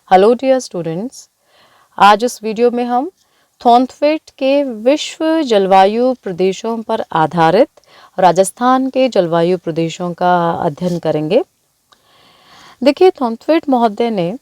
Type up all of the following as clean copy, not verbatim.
Hello dear students, आज इस video में हम थॉर्नथवेट के विश्व जलवायु प्रदेशों पर आधारित राजस्थान के जलवायु प्रदेशों का अध्ययन करेंगे। देखिए, थॉर्नथवेट महोदय ने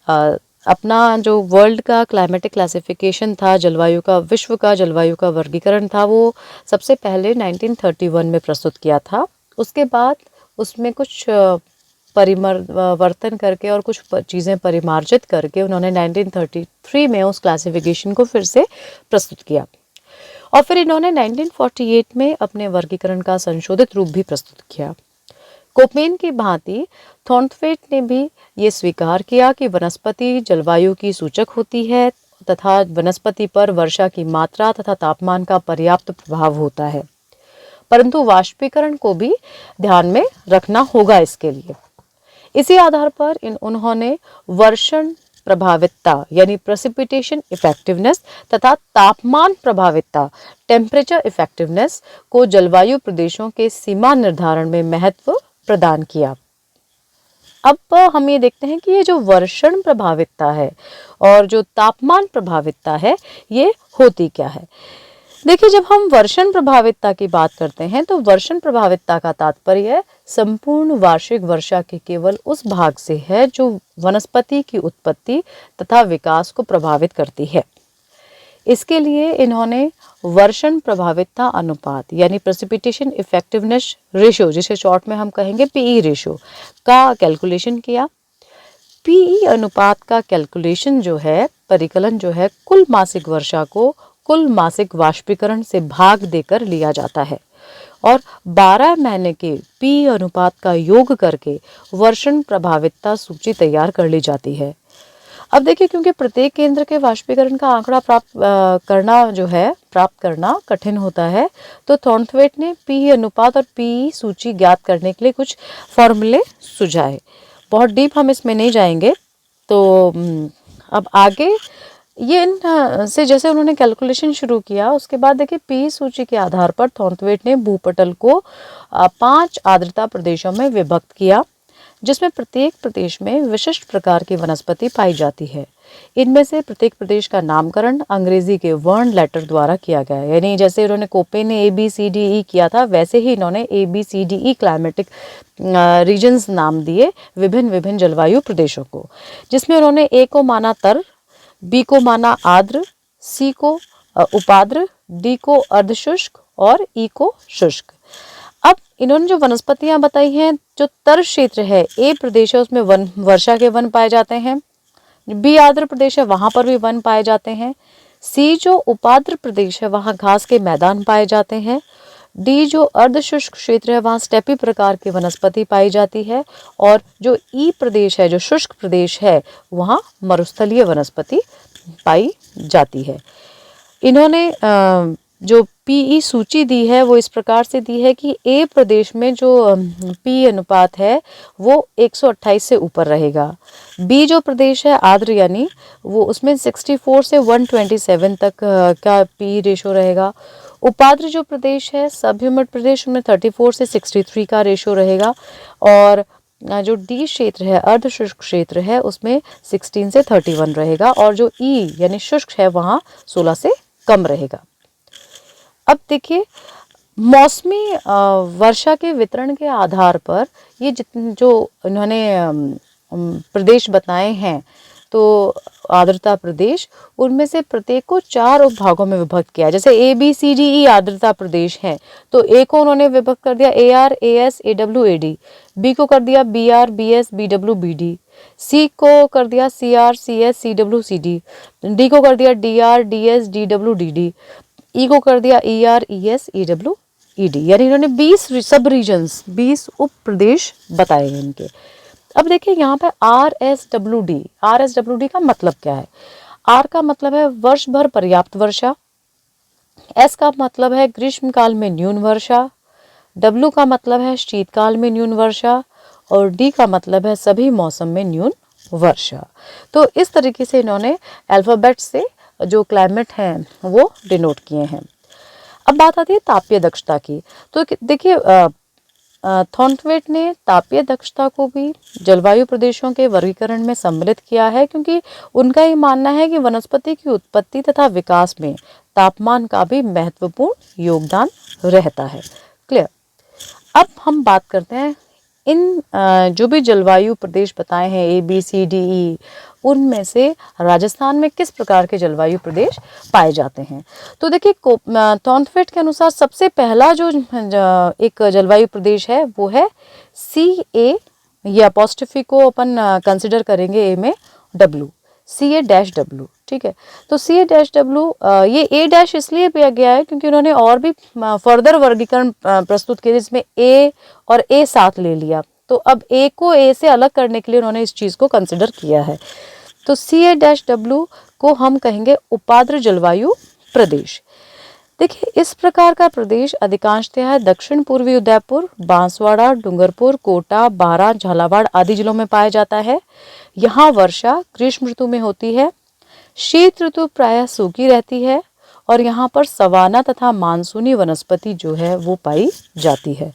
अपना जो वर्ल्ड का क्लाइमेटिक क्लासिफिकेशन था, जलवायु का, विश्व का जलवायु का वर्गीकरण था, वो सबसे पहले 1931 में प्रस्तुत किया था। उसके बाद उसमें कुछ परिवर्तन करके और कुछ चीज़ें परिमार्जित करके उन्होंने 1933 में उस क्लासिफिकेशन को फिर से प्रस्तुत किया और फिर इन्होंने 1948 में अपने वर्गीकरण का संशोधित रूप भी प्रस्तुत किया। कोपेन की भांति थॉर्नथवेट ने भी ये स्वीकार किया कि वनस्पति जलवायु की सूचक होती है तथा वनस्पति पर वर्षा की मात्रा तथा तापमान का पर्याप्त प्रभाव होता है, परंतु वाष्पीकरण को भी ध्यान में रखना होगा इसके लिए। इसी आधार पर उन्होंने वर्षण प्रभावितता यानी प्रेसिपिटेशन इफेक्टिवनेस तथा तापमान प्रभावितता टेम्परेचर इफेक्टिवनेस को जलवायु प्रदेशों के सीमा निर्धारण में महत्व प्रदान किया। अब हम ये देखते हैं कि ये जो वर्षण प्रभावितता है और जो तापमान प्रभावितता है, ये होती क्या है। देखिए, जब हम वर्षण प्रभावितता की बात करते हैं तो वर्षण प्रभावितता का तात्पर्य संपूर्ण वार्षिक वर्षा के केवल उस भाग से है जो वनस्पति की उत्पत्ति तथा विकास को प्रभावित करती है। इसके लिए इन्होंने वर्षण प्रभावितता अनुपात यानी प्रेसिपिटेशन इफेक्टिवनेस रेशियो, जिसे शॉर्ट में हम कहेंगे पीई रेशियो, का कैलकुलेशन किया। पीई अनुपात का कैलकुलेशन जो है, परिकलन जो है, कुल मासिक वर्षा को कुल मासिक वाष्पीकरण से भाग देकर लिया जाता है और 12 महीने के पी अनुपात का योग करके वर्षण प्रभावितता सूची तैयार कर ली जाती है। अब देखिए, क्योंकि प्रत्येक केंद्र के वाष्पीकरण का आंकड़ा प्राप्त करना कठिन होता है, तो थॉर्नथवेट ने पी अनुपात और पी सूची ज्ञात करने के लिए कुछ फॉर्मूले सुझाए। बहुत डीप हम इसमें नहीं जाएंगे। तो अब आगे ये इन से जैसे उन्होंने कैलकुलेशन शुरू किया, उसके बाद देखिए पी सूची के आधार पर थॉर्नथवेट ने भूपटल को 5 आर्द्रता प्रदेशों में विभक्त किया, जिसमें प्रत्येक प्रदेश में विशिष्ट प्रकार की वनस्पति पाई जाती है। इनमें से प्रत्येक प्रदेश का नामकरण अंग्रेजी के वर्ण लेटर द्वारा किया गया है। यानी जैसे उन्होंने कोपेन ने ABCDE किया था, वैसे ही इन्होंने ABCDE क्लाइमेटिक रीजन्स नाम दिए विभिन्न विभिन्न जलवायु प्रदेशों को, जिसमें उन्होंने ए को माना तर, बी को माना आर्द्र, सी को उपाद्र, डी को अर्धशुष्क और ई को शुष्क। अब इन्होंने जो वनस्पतियां बताई हैं, जो तर क्षेत्र है, ए प्रदेश है, उसमें वर्षा के वन पाए जाते हैं। बी आर्द्र प्रदेश है, वहां पर भी वन पाए जाते हैं। सी जो उपाद्र प्रदेश है, वहां घास के मैदान पाए जाते हैं। डी जो अर्धशुष्क क्षेत्र है, वहां स्टेपी प्रकार की वनस्पति पाई जाती है। और जो ई प्रदेश है, जो शुष्क प्रदेश है, वहां मरुस्थलीय वनस्पति पाई जाती है। इन्होंने जो पीई सूची दी है वो इस प्रकार से दी है कि ए प्रदेश में जो पी अनुपात है वो 128 से ऊपर रहेगा। बी जो प्रदेश है आर्द्र, यानी वो उसमें 64 से 127 तक का पी रेशो रहेगा। उपाद्र जो प्रदेश है, सब ह्यूमिड प्रदेश, उनमें 34 से 63 का रेशो रहेगा। और जो डी क्षेत्र है, अर्धशुष्क क्षेत्र है, उसमें 16 से 31 रहेगा। और जो ई यानी शुष्क है, वहाँ 16 से कम रहेगा। अब देखिए, मौसमी वर्षा के वितरण के आधार पर ये जो इन्होंने प्रदेश बताए हैं, तो आर्द्रता प्रदेश, उनमें से प्रत्येक को 4 उपभागों में विभक्त किया। जैसे ABCDE आर्द्रता प्रदेश हैं, तो ए को उन्होंने विभक्त कर दिया AR, AS, AW, AD। B को कर दिया BR, BS, BW, BD। सी को कर दिया CR, CS, CW, CD। D को कर दिया DR, DS, DW, DD। ई को कर दिया ER, ES, EW, ED। यानी इन्होंने 20 सब रीजन्स, 20 उप प्रदेश बताए हैं इनके। अब देखिए यहाँ पे RSWD का मतलब क्या है। R का मतलब है वर्ष भर पर्याप्त वर्षा, S का मतलब है ग्रीष्मकाल में न्यून वर्षा, W का मतलब है शीतकाल में न्यून वर्षा और D का मतलब है सभी मौसम में न्यून वर्षा। तो इस तरीके से इन्होंने अल्फाबेट से जो क्लाइमेट हैं वो डिनोट किए हैं। अब बात आती है तापीय दक्षता की। तो देखिए, थॉर्नथवेट ने तापीय दक्षता को भी जलवायु प्रदेशों के वर्गीकरण में सम्मिलित किया है, क्योंकि उनका ये मानना है कि वनस्पति की उत्पत्ति तथा विकास में तापमान का भी महत्वपूर्ण योगदान रहता है। क्लियर। अब हम बात करते हैं इन जो भी जलवायु प्रदेश बताए हैं ABCDE, उनमें से राजस्थान में किस प्रकार के जलवायु प्रदेश पाए जाते हैं। तो देखिए थॉर्नथवेट के अनुसार सबसे पहला जो एक जलवायु प्रदेश है वो है CA, ये अपॉस्ट्रोफी को अपन कंसिडर करेंगे A में W, CA-W, ठीक है। तो CA-W ये A- इसलिए दिया गया है क्योंकि उन्होंने और भी फर्दर वर्गीकरण प्रस्तुत किए जिसमें A और A साथ ले लिया, तो अब A को A से अलग करने के लिए उन्होंने इस चीज़ को कंसिडर किया है। तो CA-W को हम कहेंगे उपाद्र जलवायु प्रदेश। देखिए इस प्रकार का प्रदेश अधिकांशतः दक्षिण पूर्वी उदयपुर, बांसवाड़ा, डूंगरपुर, कोटा, बारां, झालावाड़ आदि जिलों में पाया जाता है। यहाँ वर्षा ग्रीष्म ऋतु में होती है, शीत ऋतु प्रायः सूखी रहती है और यहाँ पर सवाना तथा मानसूनी वनस्पति जो है वो पाई जाती है।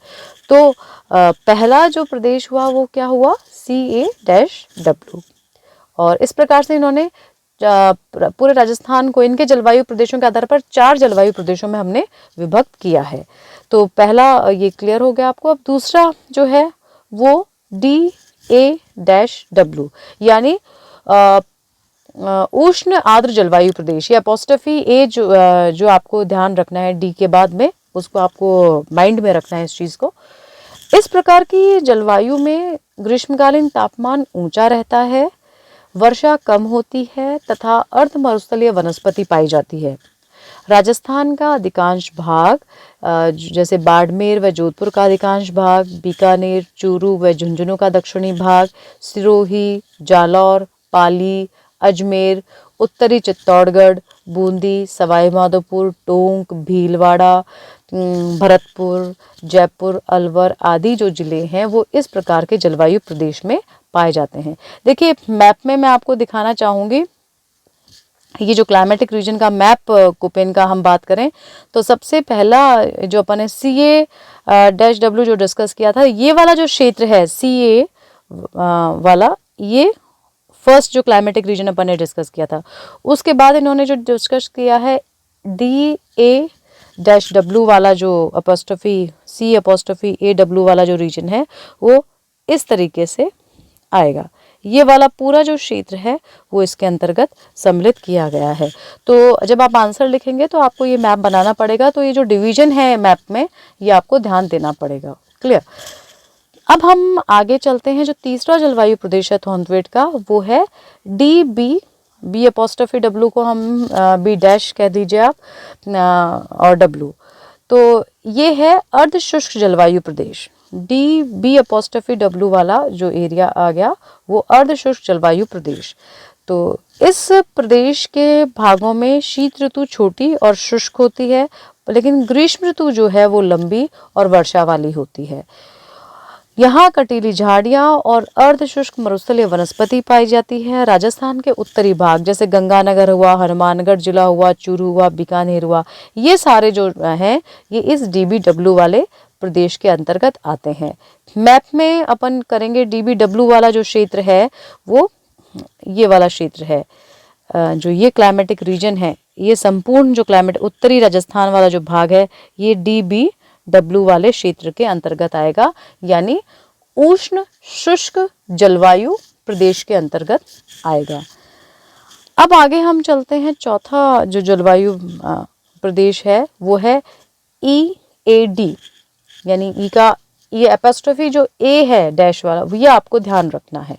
तो पहला जो प्रदेश हुआ वो क्या हुआ, CA-W। और इस प्रकार से इन्होंने पूरे राजस्थान को इनके जलवायु प्रदेशों के आधार पर 4 जलवायु प्रदेशों में हमने विभक्त किया है। तो पहला ये क्लियर हो गया आपको। अब दूसरा जो है वो DA-W यानी उष्ण आर्द्र जलवायु प्रदेश। ये अपॉस्ट्रोफी A जो आपको ध्यान रखना है D के बाद में, उसको आपको माइंड में रखना है इस चीज़ को। इस प्रकार की जलवायु में ग्रीष्मकालीन तापमान ऊंचा रहता है, वर्षा कम होती है तथा अर्ध मरुस्थलीय वनस्पति पाई जाती है। राजस्थान का अधिकांश भाग जैसे बाड़मेर व जोधपुर का अधिकांश भाग, बीकानेर, चूरू व झुंझुनू का दक्षिणी भाग, सिरोही, जालौर, पाली, अजमेर, उत्तरी चित्तौड़गढ़, बूंदी, सवाई माधोपुर, टोंक, भीलवाड़ा, भरतपुर, जयपुर, अलवर आदि जो जिले हैं वो इस प्रकार के जलवायु प्रदेश में पाए जाते हैं। देखिए मैप में मैं आपको दिखाना चाहूँगी, ये जो क्लाइमेटिक रीजन का मैप कुपेन का हम बात करें तो सबसे पहला जो अपन ने CA-W जो डिस्कस किया था, ये वाला जो क्षेत्र है CA वाला, ये फर्स्ट जो क्लाइमेटिक रीजन अपन ने डिस्कस किया था। उसके बाद इन्होंने जो डिस्कस किया है DA-W वाला जो अपॉस्ट्रोफी C'-AW वाला जो रीजन है वो इस तरीके से आएगा। ये वाला पूरा जो क्षेत्र है वो इसके अंतर्गत सम्मिलित किया गया है। तो जब आप आंसर लिखेंगे तो आपको ये मैप बनाना पड़ेगा, तो ये जो डिवीजन है मैप में ये आपको ध्यान देना पड़ेगा। क्लियर। अब हम आगे चलते हैं। जो तीसरा जलवायु प्रदेश है थॉर्नथवेट का वो है B'-W को हम B- कह दीजिए आप और W, तो ये है अर्ध शुष्क जलवायु प्रदेश। B'-W वाला जो एरिया आ गया वो अर्ध शुष्क जलवायु प्रदेश। तो इस प्रदेश के भागों में शीत ऋतु छोटी और शुष्क होती है, लेकिन ग्रीष्म ऋतु जो है वो लंबी और वर्षा वाली होती है। यहाँ कटीली झाड़ियाँ और अर्ध शुष्क मरुस्थलीय वनस्पति पाई जाती है। राजस्थान के उत्तरी भाग जैसे गंगानगर हुआ, हनुमानगढ़ जिला हुआ, चूरू हुआ, बीकानेर हुआ, ये सारे जो हैं ये इस DB-W वाले प्रदेश के अंतर्गत आते हैं। मैप में अपन करेंगे DB-W वाला जो क्षेत्र है वो ये वाला क्षेत्र है। जो ये क्लाइमेटिक रीजन है, ये संपूर्ण जो क्लाइमेट उत्तरी राजस्थान वाला जो भाग है ये DB-W वाले क्षेत्र के अंतर्गत आएगा, यानी उष्ण शुष्क जलवायु प्रदेश के अंतर्गत आएगा। अब आगे हम चलते हैं। चौथा जो जलवायु प्रदेश है वो है EAD, यानी ई का ये एपोस्ट्रोफी जो A है डैश वाला, ये आपको ध्यान रखना है।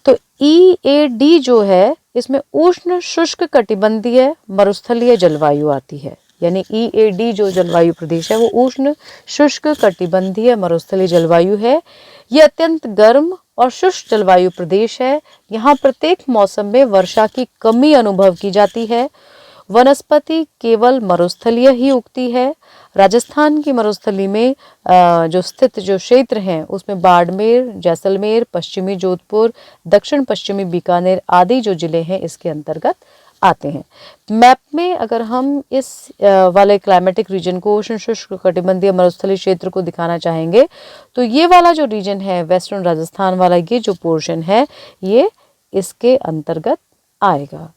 तो EAD जो है इसमें उष्ण शुष्क कटिबंधीय मरुस्थलीय जलवायु आती है, यानी EAD जो जलवायु प्रदेश है वो उष्ण शुष्क कटिबंधीय मरुस्थलीय जलवायु है। ये अत्यंत गर्म और शुष्क जलवायु प्रदेश है। यहाँ प्रत्येक मौसम में वर्षा की कमी अनुभव की जाती है। वनस्पति केवल मरुस्थलीय ही उगती है। राजस्थान की मरुस्थली में जो स्थित जो क्षेत्र हैं उसमें बाड़मेर, जैसलमेर, पश्चिमी जोधपुर, दक्षिण पश्चिमी बीकानेर आदि जो जिले हैं इसके अंतर्गत आते हैं। मैप में अगर हम इस वाले क्लाइमेटिक रीजन को, उष्ण शुष्क कटिबंधीय मरुस्थलीय क्षेत्र को दिखाना चाहेंगे, तो ये वाला जो रीजन है, वेस्टर्न राजस्थान वाला ये जो पोर्शन है, ये इसके अंतर्गत आएगा।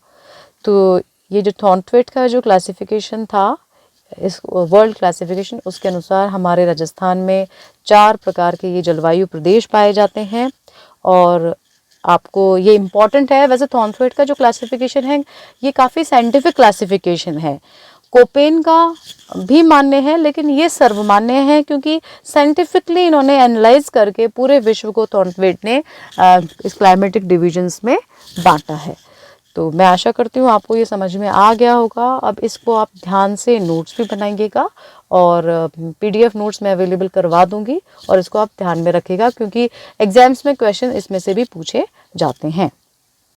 तो ये जो थॉर्नथवेट का जो क्लासिफिकेशन था, इस वर्ल्ड क्लासिफिकेशन, उसके अनुसार हमारे राजस्थान में 4 प्रकार के ये जलवायु प्रदेश पाए जाते हैं। और आपको ये इम्पॉर्टेंट है, वैसे थॉर्नथवेट का जो क्लासिफिकेशन है ये काफ़ी साइंटिफिक क्लासिफिकेशन है। कोपेन का भी मान्य है, लेकिन ये सर्वमान्य है क्योंकि साइंटिफिकली इन्होंने एनालाइज करके पूरे विश्व को थॉर्नथवेट ने इस क्लाइमेटिक डिविजन्स में बांटा है। तो मैं आशा करती हूँ आपको ये समझ में आ गया होगा। अब इसको आप ध्यान से नोट्स भी बनाइएगा और PDF नोट्स मैं अवेलेबल करवा दूंगी, और इसको आप ध्यान में रखिएगा क्योंकि एग्जाम्स में क्वेश्चन इसमें से भी पूछे जाते हैं।